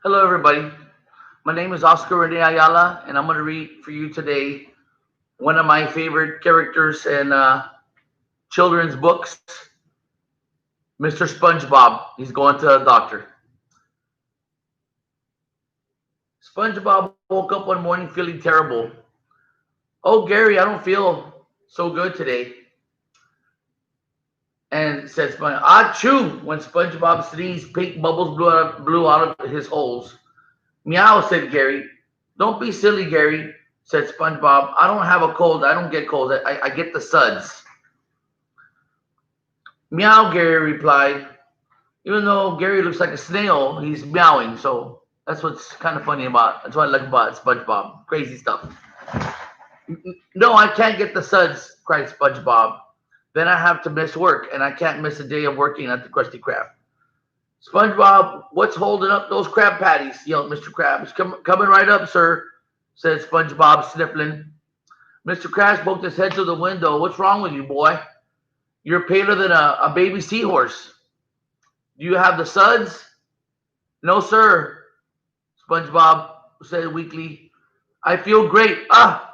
Hello, everybody. My name is Oscar Rene Ayala, and I'm going to read for you today one of my favorite characters in children's books, Mr. SpongeBob. He's going to the doctor. SpongeBob woke up one morning feeling terrible. Oh, Gary, I don't feel so good today. And said SpongeBob, Achoo! When SpongeBob sneezed, pink bubbles blew out of his holes. Meow, said Gary. Don't be silly, Gary, said SpongeBob. I don't have a cold. I don't get colds. I get the suds. Meow, Gary replied. Even though Gary looks like a snail, he's meowing. So that's what's kind of funny about. That's what I like about SpongeBob. Crazy stuff. No, I can't get the suds, cried SpongeBob. Then I have to miss work, and I can't miss a day of working at the Krusty Krab. SpongeBob, what's holding up those crab patties? Yelled Mr. Krabs. Coming right up, sir, said SpongeBob, sniffling. Mr. Krabs poked his head through the window. What's wrong with you, boy? You're paler than a baby seahorse. Do you have the suds? No, sir, SpongeBob said weakly. I feel great. Ah,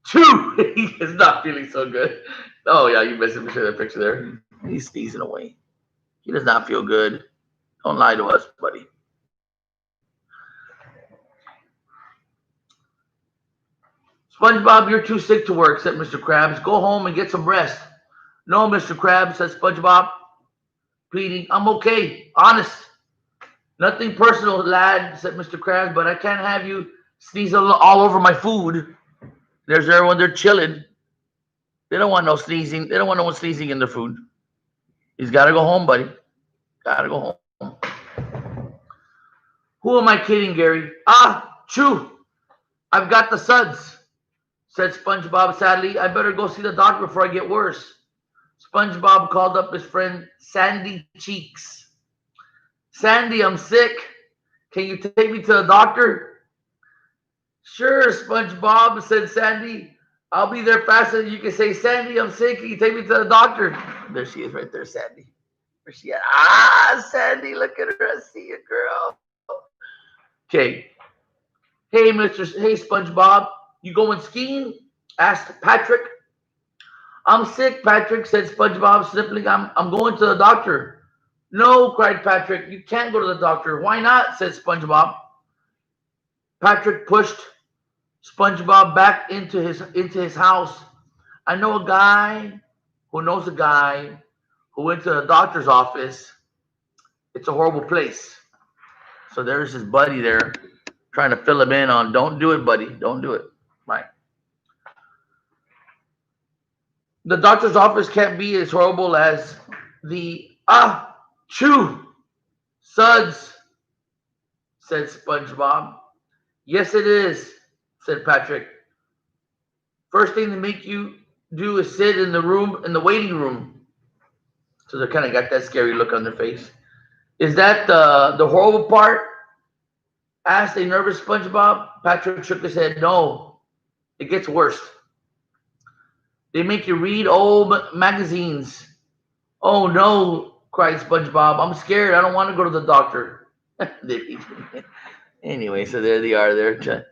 chew. He is not feeling so good. Oh, yeah, you missed him. Show that picture there. He's sneezing away. He does not feel good. Don't lie to us, buddy. SpongeBob, you're too sick to work, said Mr. Krabs. Go home and get some rest. No, Mr. Krabs, said SpongeBob, pleading. I'm okay. Honest. Nothing personal, lad, said Mr. Krabs, but I can't have you sneeze all over my food. There's everyone there chilling. They don't want no sneezing. They don't want no one sneezing in their food. He's got to go home, buddy. Got to go home. Who am I kidding, Gary? Chew. I've got the suds, said SpongeBob sadly. I better go see the doctor before I get worse. SpongeBob called up his friend Sandy Cheeks. Sandy, I'm sick. Can you take me to the doctor? Sure, SpongeBob, said Sandy. I'll be there faster than you can say, Sandy, I'm sick. Can you take me to the doctor? There she is right there, Sandy. Where's she at? Sandy, look at her. I see you, girl. Okay. Hey, SpongeBob, you going skiing? Asked Patrick. I'm sick, Patrick, said SpongeBob, sniffling. I'm going to the doctor. No, cried Patrick. You can't go to the doctor. Why not? Said SpongeBob. Patrick pushed SpongeBob back into his house. I know a guy who knows a guy who went to the doctor's office. It's a horrible place. So there's his buddy there trying to fill him in on don't do it, buddy. Don't do it. Right. The doctor's office can't be as horrible as the chew suds, said SpongeBob. Yes, it is, said Patrick. First thing to make you do is sit in the waiting room. So they kind of got that scary look on their face. Is that the horrible part? Asked a nervous SpongeBob. Patrick shook his head. No, it gets worse. They make you read old magazines. Oh no, cried SpongeBob. I'm scared. I don't want to go to the doctor. Anyway, so there they are there.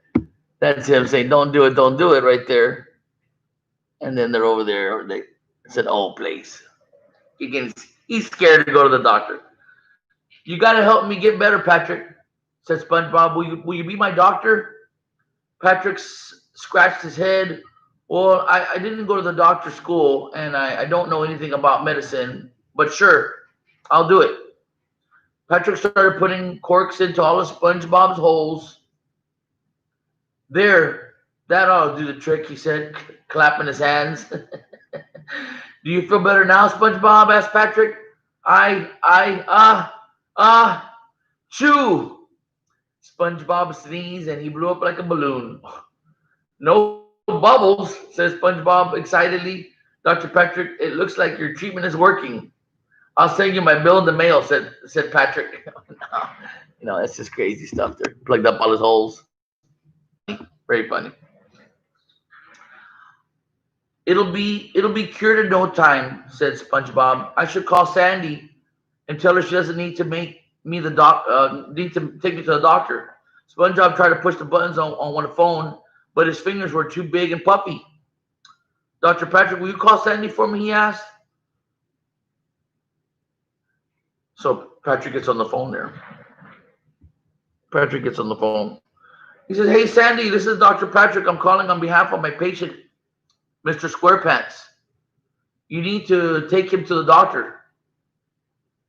That's him saying, don't do it right there. And then they're over there. They said, oh, please. He's scared to go to the doctor. You got to help me get better, Patrick, said SpongeBob. Will you be my doctor? Patrick scratched his head. Well, I didn't go to the doctor school, and I don't know anything about medicine, but sure, I'll do it. Patrick started putting corks into all of SpongeBob's holes. There, that ought to do the trick, he said, clapping his hands. Do you feel better now, SpongeBob? Asked Patrick. Chew. SpongeBob sneezed and he blew up like a balloon. No bubbles, says SpongeBob excitedly. Dr. Patrick, it looks like your treatment is working. I'll send you my bill in the mail, said Patrick. That's just crazy stuff there. Plugged up all his holes. Very funny. It'll be cured in no time, said SpongeBob. I should call Sandy and tell her she doesn't need to make need to take me to the doctor. SpongeBob tried to push the buttons on one phone, but his fingers were too big and puffy. Dr. Patrick, will you call Sandy for me? He asked. So Patrick gets on the phone there. Patrick gets on the phone. He says, "Hey, Sandy, this is Dr. Patrick. I'm calling on behalf of my patient, Mr. SquarePants. You need to take him to the doctor."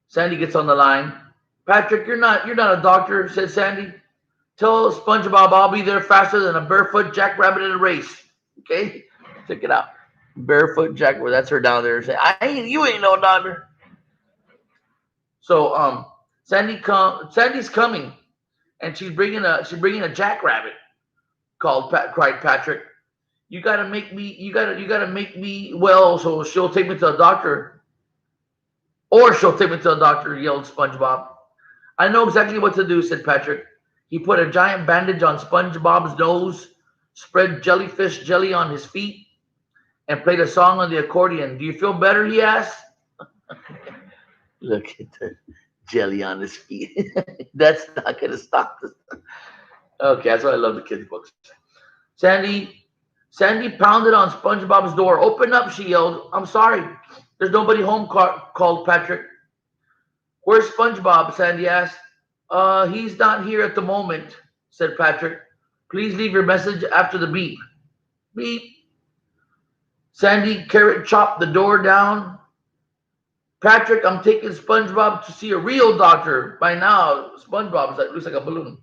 Sandy gets on the line. "Patrick, you're not a doctor," said Sandy. "Tell SpongeBob I'll be there faster than a barefoot jackrabbit in a race." Okay? Check it out. Barefoot jackrabbit. That's her down there saying, "You ain't no doctor." So Sandy's coming, and she's bringing a jackrabbit cried Patrick. You gotta make me well, so she'll take me to the doctor. Or she'll take me to the doctor, yelled SpongeBob. "I know exactly what to do," said Patrick. He put a giant bandage on SpongeBob's nose, spread jellyfish jelly on his feet, and played a song on the accordion. "Do you feel better?" he asked. Look at the jelly on his feet. That's not going to stop this. Okay, that's why I love the kids' books. Sandy pounded on SpongeBob's door. "Open up," she yelled. "I'm sorry. There's nobody home," called Patrick. "Where's SpongeBob?" Sandy asked. He's not here at the moment," said Patrick. "Please leave your message after the beep." Beep. Sandy carrot chopped the door down. "Patrick, I'm taking SpongeBob to see a real doctor." By now, SpongeBob looks like a balloon.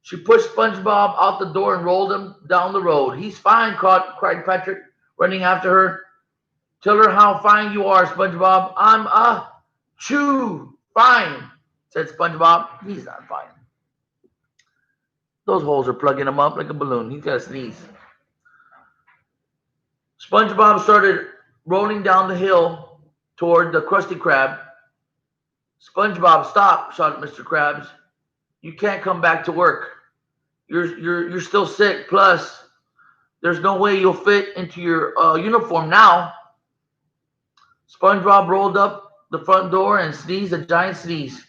She pushed SpongeBob out the door and rolled him down the road. "He's fine," cried Patrick, running after her. "Tell her how fine you are, SpongeBob." "I'm fine," said SpongeBob. He's not fine. Those holes are plugging him up like a balloon. He's got to sneeze. SpongeBob started rolling down the hill toward the Krusty Krab. "SpongeBob, stop!" shouted Mr. Krabs. "You can't come back to work. You're still sick. Plus, there's no way you'll fit into your uniform now." SpongeBob rolled up the front door and sneezed a giant sneeze.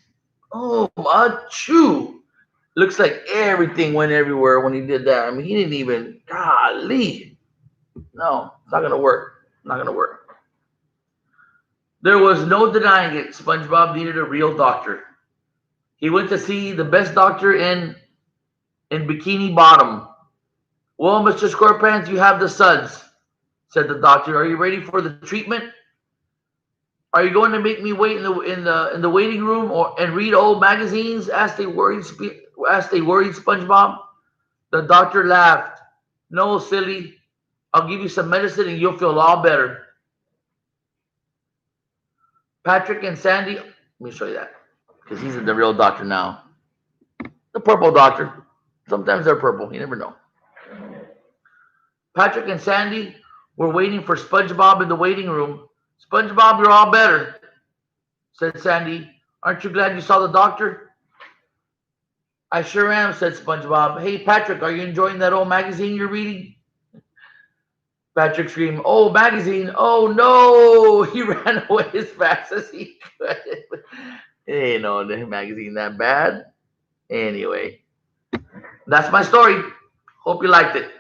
"Oh, achoo!" Looks like everything went everywhere when he did that. I mean, he didn't even, golly. No, it's not going to work. Not going to work. There was no denying it. SpongeBob needed a real doctor. He went to see the best doctor in Bikini Bottom. "Well, Mr. SquarePants, you have the suds," said the doctor. "Are you ready for the treatment? Are you going to make me wait in the waiting room and read old magazines?" asked a worried SpongeBob. The doctor laughed. "No, silly. I'll give you some medicine and you'll feel all better." Patrick and Sandy, let me show you that, because he's the real doctor now. The purple doctor. Sometimes they're purple. You never know. Patrick and Sandy were waiting for SpongeBob in the waiting room. "SpongeBob, you're all better," said Sandy. "Aren't you glad you saw the doctor?" "I sure am," said SpongeBob. "Hey, Patrick, are you enjoying that old magazine you're reading?" Patrick screamed, "Oh, magazine! Oh, no!" He ran away as fast as he could. Ain't no magazine that bad. Anyway, that's my story. Hope you liked it.